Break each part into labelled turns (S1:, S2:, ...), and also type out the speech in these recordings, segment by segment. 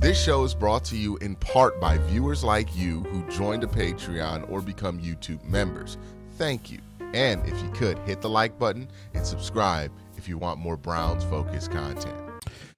S1: This show is brought to you in part by viewers like you who joined a Patreon or become YouTube members. Thank you. And if you could, hit the like button and subscribe if you want more Browns-focused content.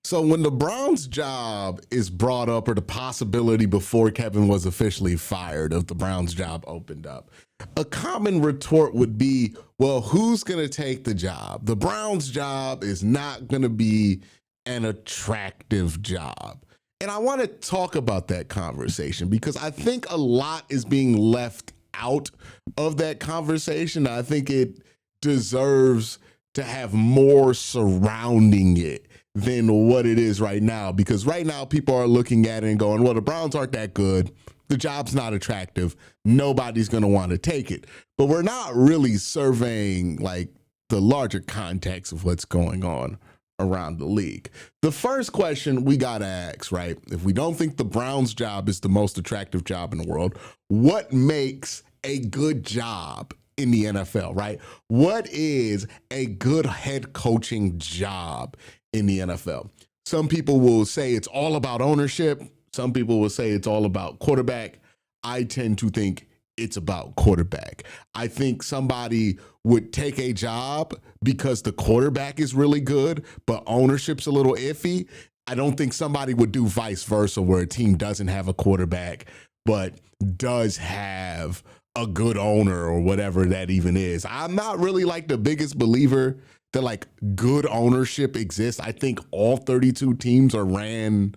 S2: So when the Browns job is brought up, or the possibility before Kevin was officially fired of the Browns job opened up, a common retort would be, well, who's going to take the job? The Browns job is not going to be an attractive job. And I want to talk about that conversation because I think a lot is being left out of that conversation. I think it deserves to have more surrounding it than what it is right now, because right now people are looking at it and going, well, the Browns aren't that good. The job's not attractive. Nobody's going to want to take it. But we're not really surveying like the larger context of what's going on around the league. The first question we got to ask, right? If we don't think the Browns job is the most attractive job in the world, what makes a good job in the NFL, right? What is a good head coaching job in the NFL? Some people will say it's all about ownership. Some people will say it's all about quarterback. I tend to think it's about quarterback. I think somebody would take a job because the quarterback is really good, but ownership's a little iffy. I don't think somebody would do vice versa, where a team doesn't have a quarterback, but does have a good owner or whatever that even is. I'm not really like the biggest believer that like good ownership exists. I think all 32 teams are ran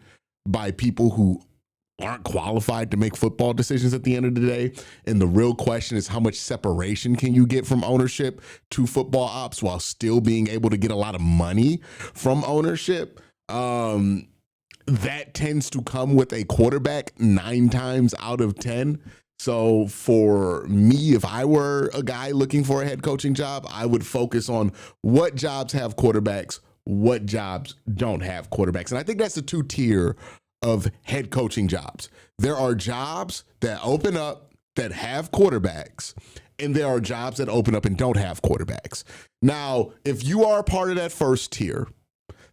S2: by people who aren't qualified to make football decisions at the end of the day. And the real question is, how much separation can you get from ownership to football ops while still being able to get a lot of money from ownership? That tends to come with a quarterback 9 times out of 10. So for me, if I were a guy looking for a head coaching job, I would focus on what jobs have quarterbacks, what jobs don't have quarterbacks. And I think that's the 2-tier of head coaching jobs. There are jobs that open up that have quarterbacks, and there are jobs that open up and don't have quarterbacks. Now, if you are a part of that first tier,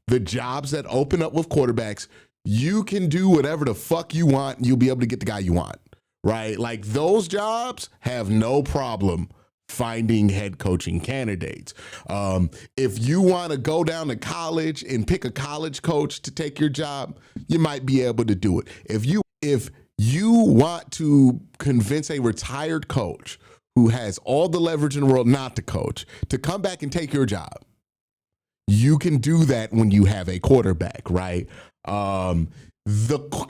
S2: the jobs that open up with quarterbacks, you can do whatever the fuck you want, and you'll be able to get the guy you want, right? Like those jobs have no problem finding head coaching candidates. If you want to go down to college and pick a college coach to take your job, you might be able to do it. If you want to convince a retired coach who has all the leverage in the world not to coach to come back and take your job, you can do that when you have a quarterback, right? The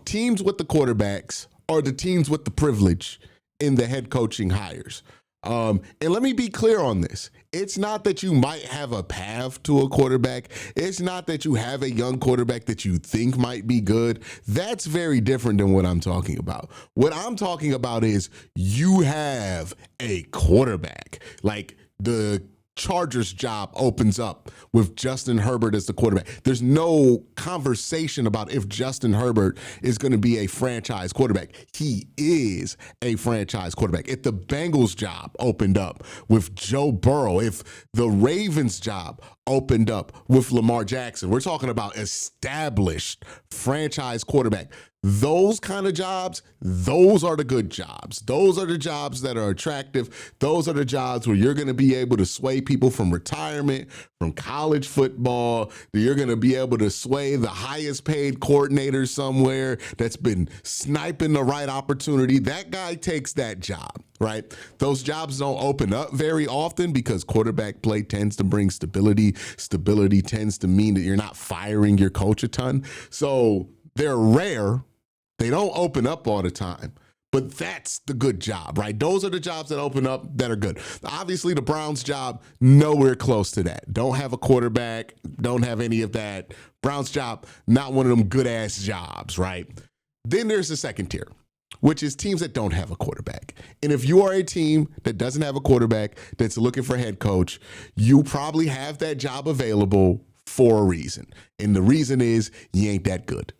S2: teams with the quarterbacks are the teams with the privilege in the head coaching hires. And let me be clear on this. It's not that you might have a path to a quarterback. It's not that you have a young quarterback that you think might be good. That's very different than what I'm talking about. What I'm talking about is you have a quarterback. Like the Chargers job opens up with Justin Herbert as the quarterback. There's no conversation about if Justin Herbert is going to be a franchise quarterback. He is a franchise quarterback. If the Bengals job opened up with Joe Burrow, if the Ravens job opened up with Lamar Jackson, we're talking about established franchise quarterback. Those kind of jobs, those are the good jobs. Those are the jobs that are attractive. Those are the jobs where you're going to be able to sway people from retirement, from college football. You're going to be able to sway the highest paid coordinator somewhere that's been sniping the right opportunity. That guy takes that job, right? Those jobs don't open up very often because quarterback play tends to bring stability. Stability tends to mean that you're not firing your coach a ton. So they're rare. They don't open up all the time, but that's the good job, right? Those are the jobs that open up that are good. Obviously, the Browns job, nowhere close to that. Don't have a quarterback, don't have any of that. Browns job, not one of them good-ass jobs, right? Then there's the second tier, which is teams that don't have a quarterback. And if you are a team that doesn't have a quarterback that's looking for a head coach, you probably have that job available for a reason. And the reason is you ain't that good.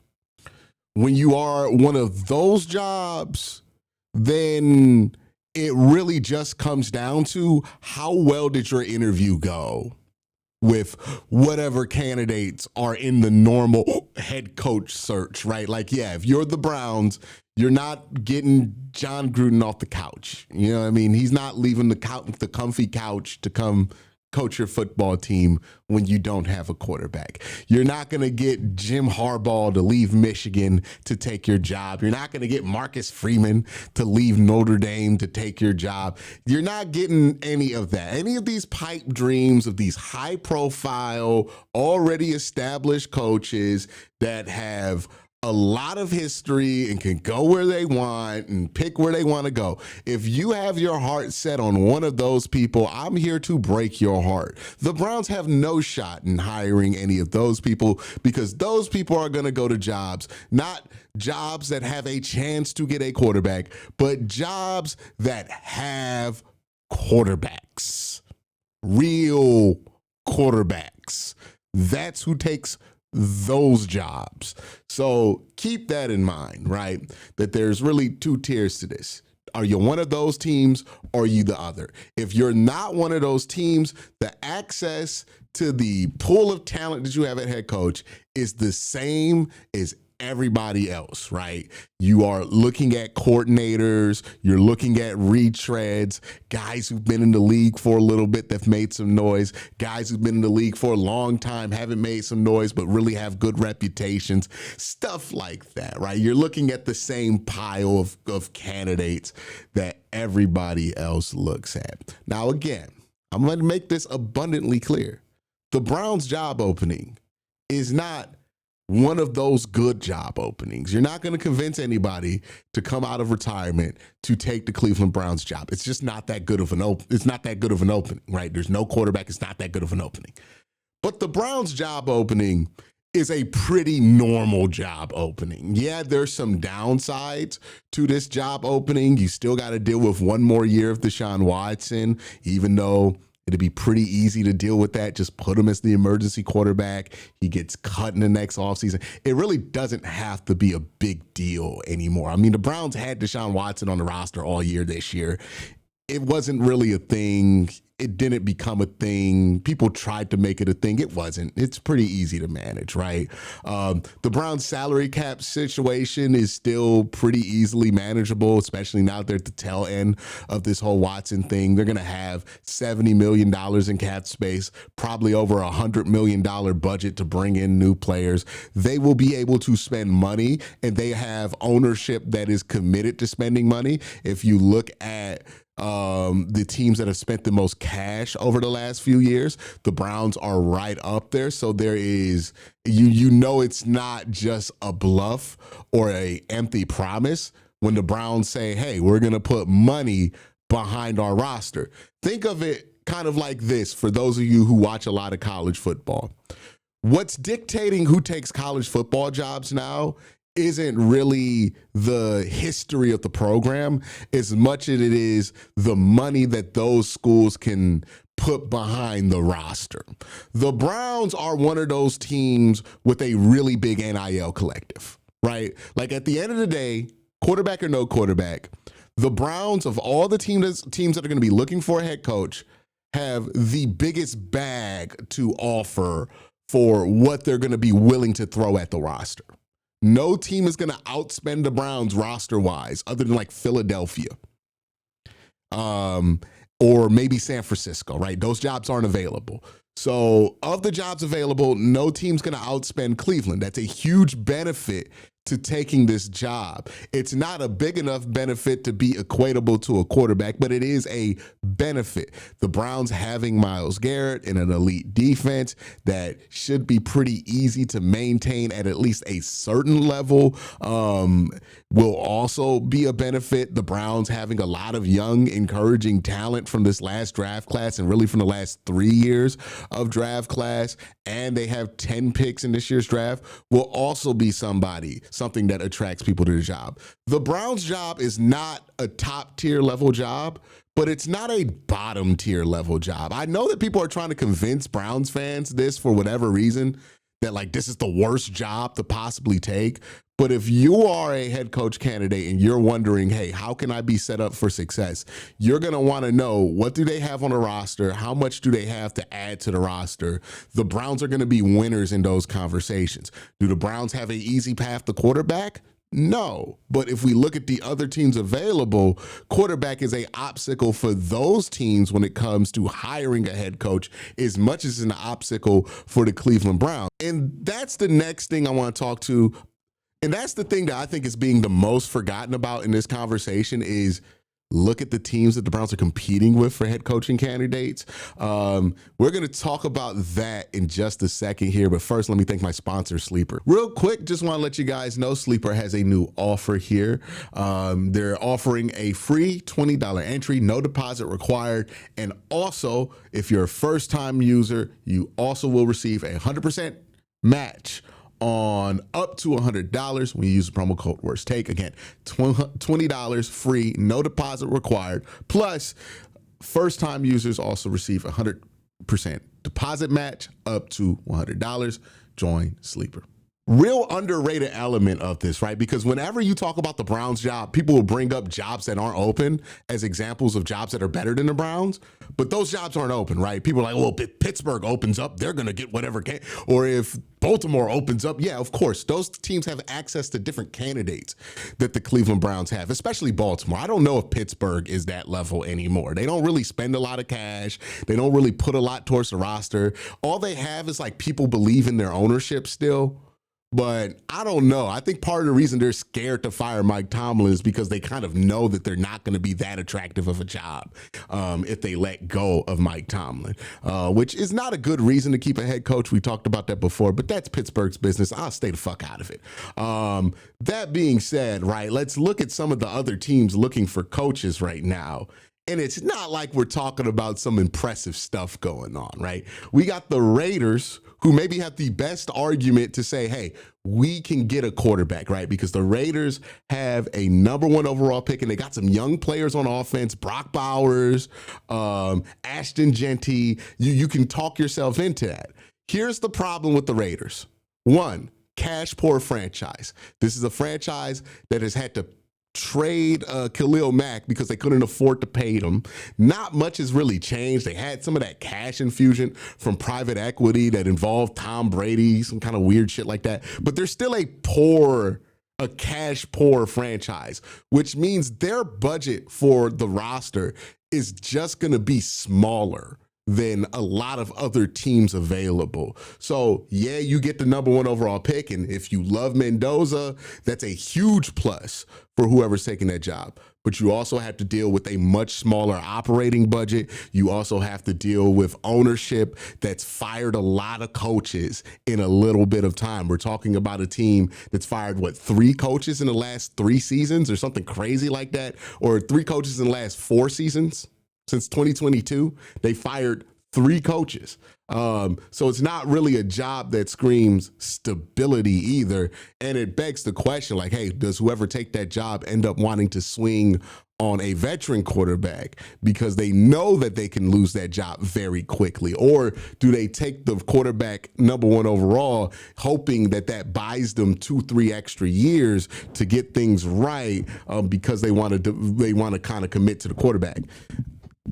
S2: When you are one of those jobs, then it really just comes down to how well did your interview go? with whatever candidates are in the normal head coach search, right? Like, yeah, if you're the Browns, you're not getting John Gruden off the couch. You know what I mean? He's not leaving the comfy couch to come coach your football team when you don't have a quarterback. You're not going to get Jim Harbaugh to leave Michigan to take your job. You're not going to get Marcus Freeman to leave Notre Dame to take your job. You're not getting any of that. Any of these pipe dreams of these high profile, already established coaches that have a lot of history and can go where they want and pick where they want to go. If you have your heart set on one of those people, I'm here to break your heart. The Browns have no shot in hiring any of those people because those people are going to go to jobs, not jobs that have a chance to get a quarterback, but jobs that have quarterbacks, real quarterbacks. That's who takes those jobs. So keep that in mind, right? That there's really two tiers to this. Are you one of those teams or are you the other? If you're not one of those teams, the access to the pool of talent that you have at head coach is the same as everybody else, right? You are looking at coordinators, you're looking at retreads, guys who've been in the league for a little bit that've made some noise, guys who've been in the league for a long time, haven't made some noise, but really have good reputations, stuff like that, right? You're looking at the same pile of candidates that everybody else looks at. Now, again, I'm going to make this abundantly clear. The Browns job opening is not one of those good job openings. You're not going to convince anybody to come out of retirement to take the Cleveland Browns job. It's just not that good of an it's not that good of an opening, right? There's no quarterback. It's not that good of an opening. But the Browns job opening is a pretty normal job opening. Yeah, there's some downsides to this job opening. You still got to deal with one more year of Deshaun Watson, even though it'd be pretty easy to deal with that. Just put him as the emergency quarterback. He gets cut in the next offseason. It really doesn't have to be a big deal anymore. I mean, the Browns had Deshaun Watson on the roster all year this year. It wasn't really a thing. It didn't become a thing. People tried to make it a thing. It wasn't. It's pretty easy to manage, right? The Browns salary cap situation is still pretty easily manageable, especially now they're at the tail end of this whole Watson thing. They're going to have $70 million in cap space, probably over $100 million budget to bring in new players. They will be able to spend money, and they have ownership that is committed to spending money. If you look at the teams that have spent the most cash over the last few years, the Browns are right up there. So there is, you know, it's not just a bluff or a empty promise when the Browns say, hey, we're going to put money behind our roster. Think of it kind of like this for those of you who watch a lot of college football. What's dictating who takes college football jobs now isn't really the history of the program as much as it is the money that those schools can put behind the roster. The Browns are one of those teams with a really big NIL collective, right? Like at the end of the day, quarterback or no quarterback, the Browns, of all the teams that are going to be looking for a head coach, have the biggest bag to offer for what they're going to be willing to throw at the roster. No team is going to outspend the Browns roster-wise other than like Philadelphia or maybe San Francisco, right? Those jobs aren't available. So of the jobs available, no team's going to outspend Cleveland. That's a huge benefit to taking this job. It's not a big enough benefit to be equatable to a quarterback, but it is a benefit. The Browns having Myles Garrett in an elite defense that should be pretty easy to maintain at least a certain level will also be a benefit. The Browns having a lot of young, encouraging talent from this last draft class and really from the last 3 years of draft class, and they have 10 picks in this year's draft, will also be something that attracts people to the job. The Browns job is not a top tier level job, but it's not a bottom tier level job. I know that people are trying to convince Browns fans this for whatever reason, that like this is the worst job to possibly take. But if you are a head coach candidate and you're wondering, hey, how can I be set up for success? You're going to want to know, what do they have on the roster? How much do they have to add to the roster? The Browns are going to be winners in those conversations. Do the Browns have an easy path to quarterback? No. But if we look at the other teams available, quarterback is an obstacle for those teams when it comes to hiring a head coach, as much as an obstacle for the Cleveland Browns. And that's the next thing I want to talk to. And that's the thing that I think is being the most forgotten about in this conversation is look at the teams that the Browns are competing with for head coaching candidates. We're going to talk about that in just a second here. But first, let me thank my sponsor, Sleeper. Real quick, just want to let you guys know Sleeper has a new offer here. They're offering a free $20 entry, no deposit required. And also, if you're a first-time user, you also will receive a 100% match on up to $100 when you use the promo code Worst Take. Again, $20 free, no deposit required. Plus, first-time users also receive a 100% deposit match up to $100. Join Sleeper. Real underrated element of this, right? Because whenever you talk about the Browns job, people will bring up jobs that aren't open as examples of jobs that are better than the Browns, but those jobs aren't open, right? People are like, well, if Pittsburgh opens up, they're going to get whatever can. Or if Baltimore opens up, yeah, of course, those teams have access to different candidates that the Cleveland Browns have, especially Baltimore. I don't know if Pittsburgh is that level anymore. They don't really spend a lot of cash. They don't really put a lot towards the roster. All they have is like people believe in their ownership still. But I don't know. I think part of the reason they're scared to fire Mike Tomlin is because they kind of know that they're not going to be that attractive of a job if they let go of Mike Tomlin, which is not a good reason to keep a head coach. We talked about that before, but that's Pittsburgh's business. I'll stay the fuck out of it. That being said, right, let's look at some of the other teams looking for coaches right now. And it's not like we're talking about some impressive stuff going on, right? We got the Raiders, who maybe have the best argument to say, hey, we can get a quarterback, right? Because the Raiders have a #1 overall pick, and they got some young players on offense, Brock Bowers, Ashton Genty. You can talk yourself into that. Here's the problem with the Raiders. One, cash poor franchise. This is a franchise that has had to trade Khalil Mack because they couldn't afford to pay him. Not much has really changed. They had some of that cash infusion from private equity that involved Tom Brady, some kind of weird shit like that. But they're still a cash poor franchise, which means their budget for the roster is just going to be smaller than a lot of other teams available. So yeah, you get the #1 overall pick. And if you love Mendoza, that's a huge plus for whoever's taking that job. But you also have to deal with a much smaller operating budget. You also have to deal with ownership that's fired a lot of coaches in a little bit of time. We're talking about a team that's fired, 3 coaches in the last 3 seasons or something crazy like that, or 3 coaches in the last 4 seasons. Since 2022, they fired 3 coaches. So it's not really a job that screams stability either. And it begs the question, like, hey, does whoever take that job end up wanting to swing on a veteran quarterback because they know that they can lose that job very quickly? Or do they take the quarterback #1 overall, hoping that that buys them 2-3 extra years to get things right because they want to kind of commit to the quarterback?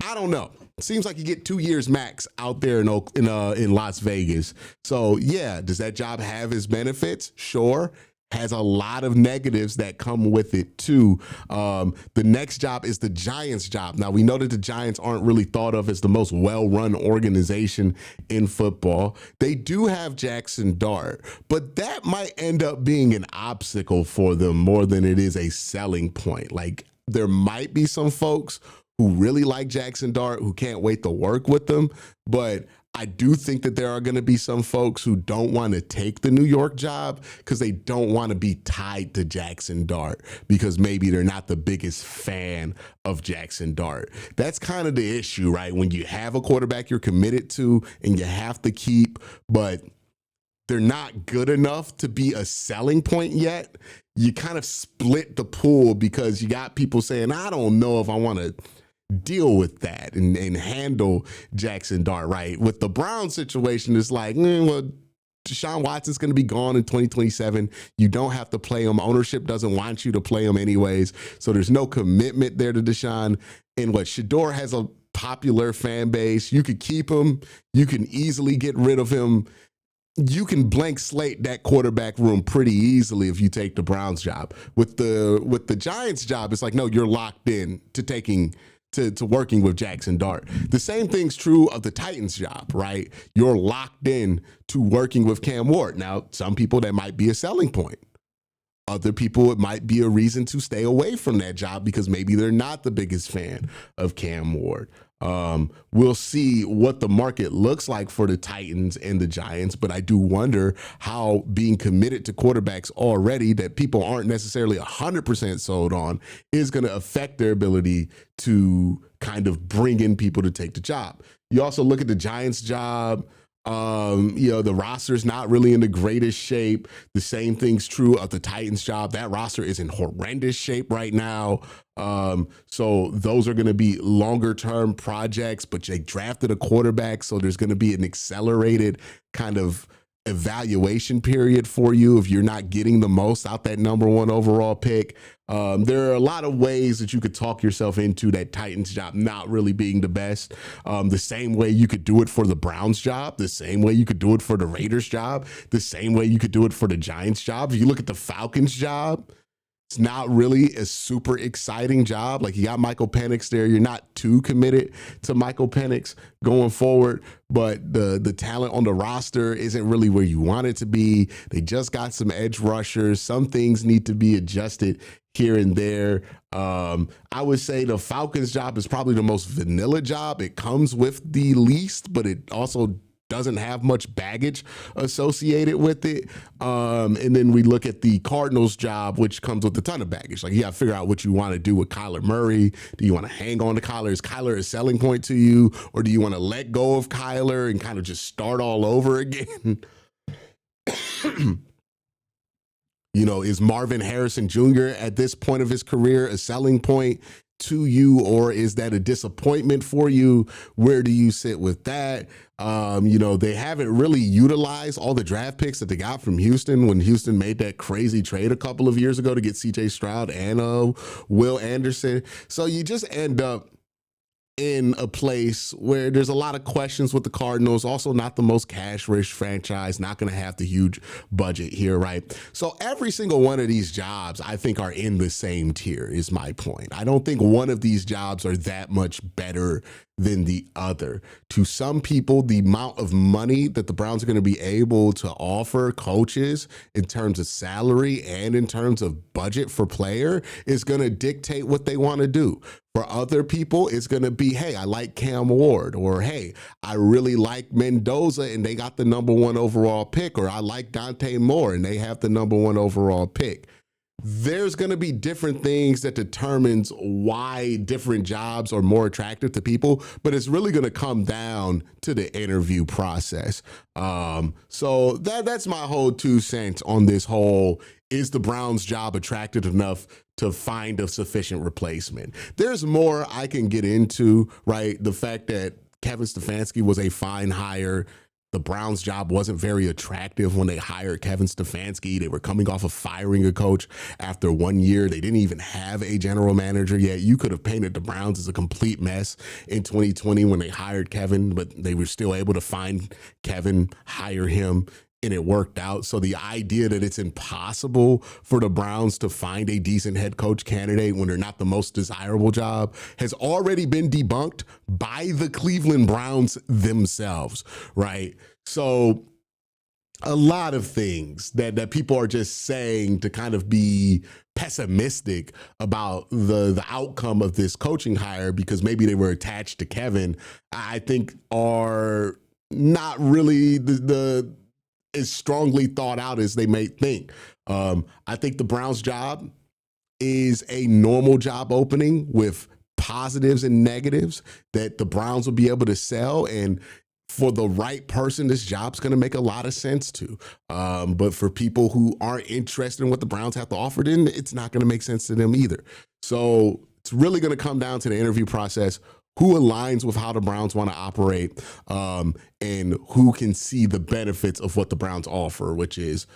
S2: I don't know. It seems like you get 2 years max out there in Las Vegas. So yeah, does that job have its benefits? Sure. Has a lot of negatives that come with it too. The next job is the Giants job. Now we know that the Giants aren't really thought of as the most well-run organization in football. They do have Jackson Dart, but that might end up being an obstacle for them more than it is a selling point. Like, there might be some folks who really like Jackson Dart, who can't wait to work with them. But I do think that there are going to be some folks who don't want to take the New York job because they don't want to be tied to Jackson Dart because maybe they're not the biggest fan of Jackson Dart. That's kind of the issue, right? When you have a quarterback you're committed to and you have to keep, but they're not good enough to be a selling point yet, you kind of split the pool because you got people saying, I don't know if I want to deal with that and handle Jackson Dart, right? With the Brown situation, it's like, well, Deshaun Watson's going to be gone in 2027. You don't have to play him. Ownership doesn't want you to play him anyways. So there's no commitment there to Deshaun. And what Shador has a popular fan base. You could keep him. You can easily get rid of him. You can blank slate that quarterback room pretty easily if you take the Browns job. With the Giants job, it's like, no, you're locked in to working with Jackson Dart. The same thing's true of the Titans job, right? You're locked in to working with Cam Ward. Now, some people, that might be a selling point. Other people, it might be a reason to stay away from that job because maybe they're not the biggest fan of Cam Ward. We'll see what the market looks like for the Titans and the Giants, but I do wonder how being committed to quarterbacks already that people aren't necessarily 100% sold on is going to affect their ability to kind of bring in people to take the job. You also look at the Giants job. The roster's not really in the greatest shape. The same thing's true of the Titans job. That roster is in horrendous shape right now. So those are going to be longer term projects, but they drafted a quarterback. So there's going to be an accelerated kind of evaluation period for you if you're not getting the most out that number one overall pick. There are a lot of ways that you could talk yourself into that Titans job not really being the best. The same way you could do it for the Browns job, the same way you could do it for the Raiders job, the same way you could do it for the Giants job. If you look at the Falcons job, it's not really a super exciting job. Like, you got Michael Penix there. You're not too committed to Michael Penix going forward, but the talent on the roster isn't really where you want it to be. They just got some edge rushers. Some things need to be adjusted here and there. I would say the Falcons job is probably the most vanilla job. It comes with the least, but it also doesn't have much baggage associated with it. And then we look at the Cardinals job, which comes with a ton of baggage. Like, you got to figure out what you want to do with Kyler Murray. Do you want to hang on to Kyler? Is Kyler a selling point to you? Or do you want to let go of Kyler and kind of just start all over again? Is Marvin Harrison Jr. at this point of his career a selling point to you, or is that a disappointment for you? Where do you sit with that? They haven't really utilized all the draft picks that they got from Houston when Houston made that crazy trade a couple of years ago to get CJ Stroud and Will Anderson. So you just end up in a place where there's a lot of questions with the Cardinals. Also not the most cash-rich franchise, not going to have the huge budget here, right? So every single one of these jobs, I think, are in the same tier, is my point. I don't think one of these jobs are that much better than the other. To some people, the amount of money that the Browns are going to be able to offer coaches in terms of salary and in terms of budget for player is going to dictate what they want to do. For other people, it's going to be, hey, I like Cam Ward, or hey, I really like Mendoza and they got the number one overall pick, or I like Dante Moore and they have the number one overall pick. There's going to be different things that determines why different jobs are more attractive to people, but it's really going to come down to the interview process. So that's my whole 2 cents on this whole, is the Browns job attractive enough to find a sufficient replacement? There's more I can get into, right? The fact that Kevin Stefanski was a fine hire. The Browns job wasn't very attractive when they hired Kevin Stefanski. They were coming off of firing a coach after 1 year. They didn't even have a general manager yet. You could have painted the Browns as a complete mess in 2020 when they hired Kevin, but they were still able to find Kevin, hire him, and it worked out. So the idea that it's impossible for the Browns to find a decent head coach candidate when they're not the most desirable job has already been debunked by the Cleveland Browns themselves, right? So a lot of things that people are just saying to kind of be pessimistic about the outcome of this coaching hire because maybe they were attached to Kevin, I think are not really the as strongly thought out as they may think. I think the Browns job is a normal job opening with positives and negatives that the Browns will be able to sell. And for the right person, this job's going to make a lot of sense to. But for people who aren't interested in what the Browns have to offer, then it's not going to make sense to them either. So it's really going to come down to the interview process. who aligns with how the Browns want to operate, and who can see the benefits of what the Browns offer, which is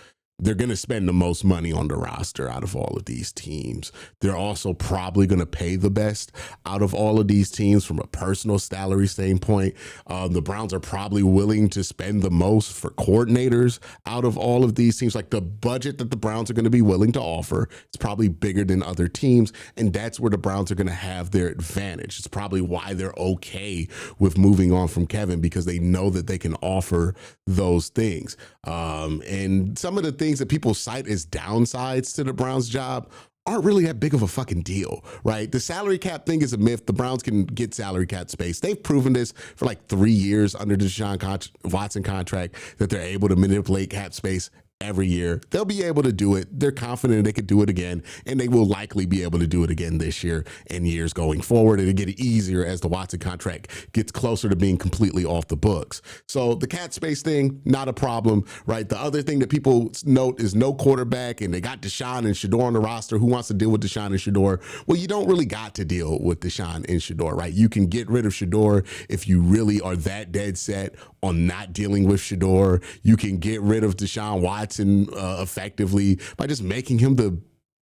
S2: they're going to spend the most money on the roster out of all of these teams. They're also probably going to pay the best out of all of these teams from a personal salary standpoint. The Browns are probably willing to spend the most for coordinators out of all of these teams. Like, the budget that the Browns are going to be willing to offer is probably bigger than other teams, and that's where the Browns are going to have their advantage. It's probably why they're okay with moving on from Kevin, because they know that they can offer those things. And some of the things that people cite as downsides to the Browns job aren't really that big of a fucking deal, right? The salary cap thing is a myth. The Browns can get salary cap space. They've proven this for like 3 years under the Deshaun Watson contract, that they're able to manipulate cap space every year. They'll be able to do it. They're confident they could do it again, and they will likely be able to do it again this year and years going forward. It'll get easier as the Watson contract gets closer to being completely off the books. So the cap space thing, not a problem, right? The other thing that people note is no quarterback, and they got Deshaun and Shador on the roster. Who wants to deal with Deshaun and Shador? Well, you don't really got to deal with Deshaun and Shador, right? You can get rid of Shador if you really are that dead set on not dealing with Shador. You can get rid of Deshaun Watson effectively by just making him the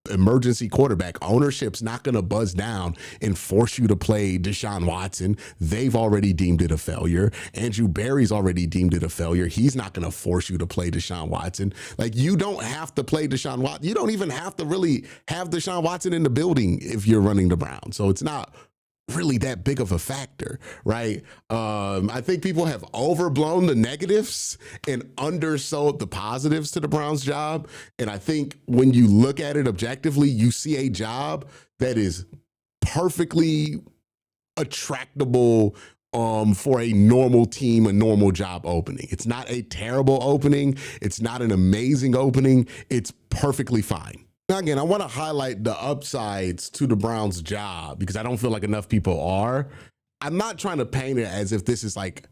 S2: emergency quarterback. Ownership's not going to buzz down and force you to play Deshaun Watson. They've already deemed it a failure. Andrew Berry's already deemed it a failure. He's not going to force you to play Deshaun Watson. Like, you don't have to play Deshaun Watson. You don't even have to really have Deshaun Watson in the building if you're running the Browns. So it's not really that big of a factor, right? I think people have overblown the negatives and undersold the positives to the Browns job. And I think when you look at it objectively, you see a job that is perfectly attractable for a normal team, a normal job opening. It's not a terrible opening. It's not an amazing opening. It's perfectly fine. Now, again, I want to highlight the upsides to the Browns job because I don't feel like enough people are. I'm not trying to paint it as if this is like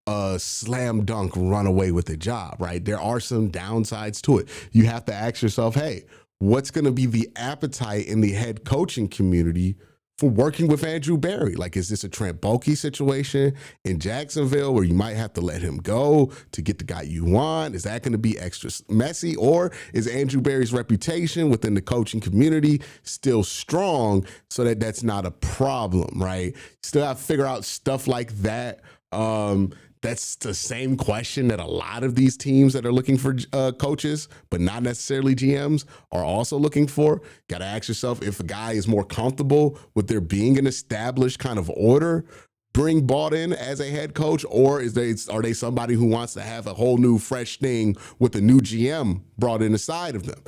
S2: a slam dunk run away with the job, right? There are some downsides to it. You have to ask yourself, hey, what's going to be the appetite in the head coaching community for working with Andrew Berry? Like, is this a Trent Baalke situation in Jacksonville where you might have to let him go to get the guy you want? Is that going to be extra messy? Or is Andrew Berry's reputation within the coaching community still strong so that that's not a problem, right? Still have to figure out stuff like that. That's the same question that a lot of these teams that are looking for coaches, but not necessarily GMs, are also looking for. Got to ask yourself if a guy is more comfortable with there being an established kind of order being bought in as a head coach, or are they somebody who wants to have a whole new fresh thing with a new GM brought in aside of them?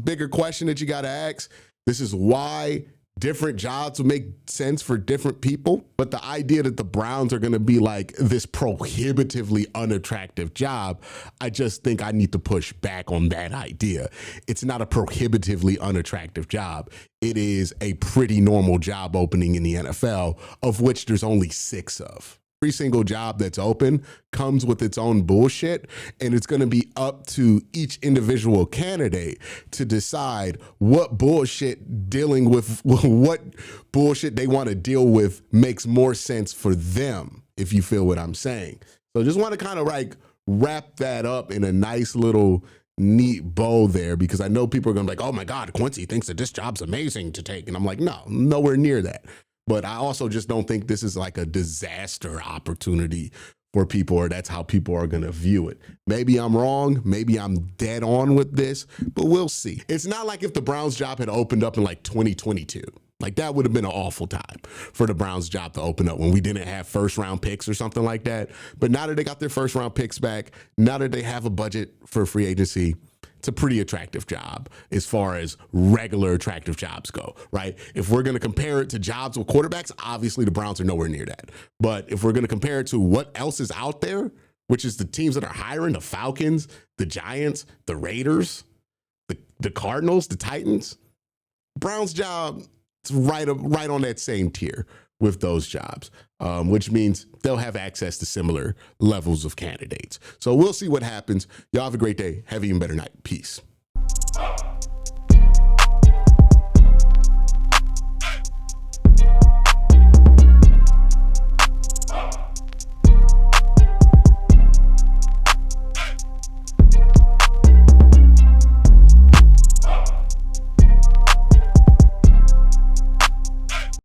S2: Bigger question that you got to ask. This is why different jobs will make sense for different people, but the idea that the Browns are going to be like this prohibitively unattractive job, I just think I need to push back on that idea. It's not a prohibitively unattractive job. It is a pretty normal job opening in the NFL, of which there's only 6 of. Every single job that's open comes with its own bullshit, and it's going to be up to each individual candidate to decide what bullshit dealing with, what bullshit they want to deal with makes more sense for them, if you feel what I'm saying. So just want to kind of like wrap that up in a nice little neat bow there, because I know people are going to be like, oh my God, Quincy thinks that this job's amazing to take. And I'm like, no, nowhere near that. But I also just don't think this is like a disaster opportunity for people, or that's how people are going to view it. Maybe I'm wrong. Maybe I'm dead on with this, but we'll see. It's not like if the Browns job had opened up in like 2022. Like, that would have been an awful time for the Browns job to open up when we didn't have first round picks or something like that. But now that they got their first round picks back, now that they have a budget for free agency, it's a pretty attractive job as far as regular attractive jobs go, right? If we're going to compare it to jobs with quarterbacks, obviously the Browns are nowhere near that. But if we're going to compare it to what else is out there, which is the teams that are hiring, the Falcons, the Giants, the Raiders, the Cardinals, the Titans, Browns job, it's right on that same tier with those jobs, which means they'll have access to similar levels of candidates. So we'll see what happens. Y'all have a great day. Have an even better night. Peace.